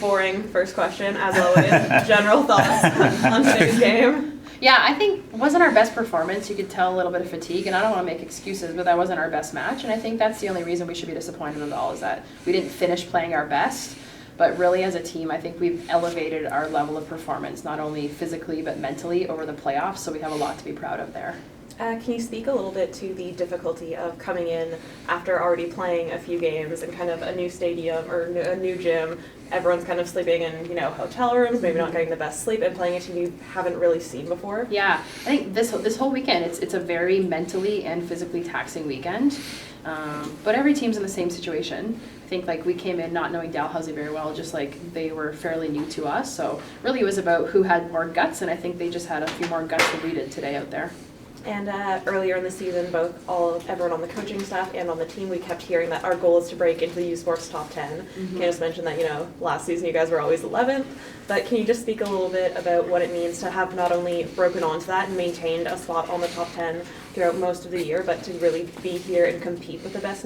boring first question, as always. General thoughts on today's game? Yeah, I think it wasn't our best performance. You could tell a little bit of fatigue, and I don't want to make excuses, but that wasn't our best match. And I think that's the only reason we should be disappointed at all, is that we didn't finish playing our best. But really, as a team, I think we've elevated our level of performance, not only physically but mentally over the playoffs, so we have a lot to be proud of there. Can you speak a little bit to the difficulty of coming in after already playing a few games and kind of a new stadium or a new gym? Everyone's kind of sleeping in, hotel rooms, maybe not getting the best sleep, and playing a team you haven't really seen before. Yeah, I think this whole weekend, it's a very mentally and physically taxing weekend. But every team's in the same situation. I think we came in not knowing Dalhousie very well, just like they were fairly new to us. So really it was about who had more guts, and I think they just had a few more guts than we did today out there. And earlier in the season, everyone on the coaching staff and on the team, we kept hearing that our goal is to break into the U Sports top 10. Mm-hmm. Candace mentioned that, last season you guys were always 11th, but can you just speak a little bit about what it means to have not only broken onto that and maintained a spot on the top 10 throughout most of the year, but to really be here and compete with the best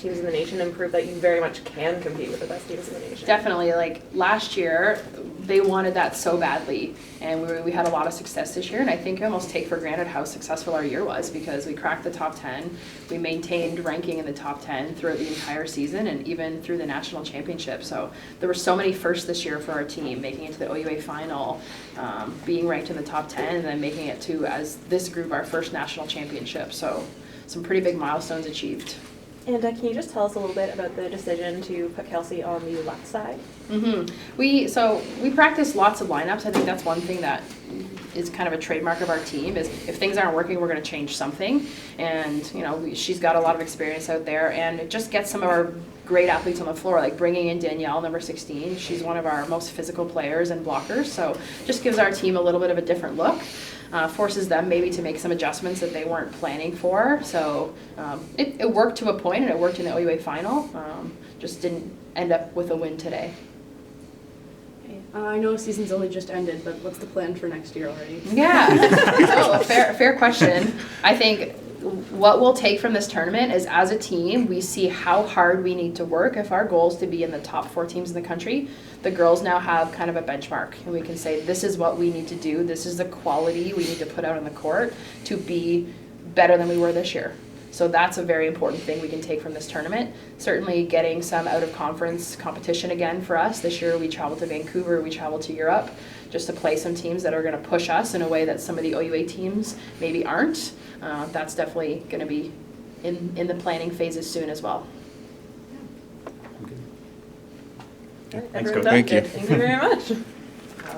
teams in the nation and prove that you very much can compete with the best teams in the nation? Definitely. Last year, they wanted that so badly, and we had a lot of success this year, and I think I almost take for granted how successful our year was, because we cracked the top 10, we maintained ranking in the top 10 throughout the entire season and even through the national championship. So there were so many firsts this year for our team, making it to the OUA final, being ranked in the top 10, and then making it to, as this group, our first national championship. So some pretty big milestones achieved. And can you just tell us a little bit about the decision to put Kelsey on the left side? Mm-hmm. We practice lots of lineups. I think that's one thing that is kind of a trademark of our team, is if things aren't working, we're going to change something. And she's got a lot of experience out there, and it just gets some of our great athletes on the floor, like bringing in Danielle, number 16. She's one of our most physical players and blockers, so just gives our team a little bit of a different look. Forces them maybe to make some adjustments that they weren't planning for. So it worked to a point, and it worked in the OUA final. Just didn't end up with a win today. I know season's only just ended, but what's the plan for next year already? Yeah, fair question. I think what we'll take from this tournament is, as a team, we see how hard we need to work. If our goal is to be in the top 4 teams in the country, the girls now have kind of a benchmark, and we can say this is what we need to do, this is the quality we need to put out on the court to be better than we were this year. So that's a very important thing we can take from this tournament. Certainly getting some out-of-conference competition again for us. This year we traveled to Vancouver, we traveled to Europe, just to play some teams that are going to push us in a way that some of the OUA teams maybe aren't. That's definitely going to be in the planning phases soon as well. Okay. Thanks, Coach. Thank you. Thank you very much.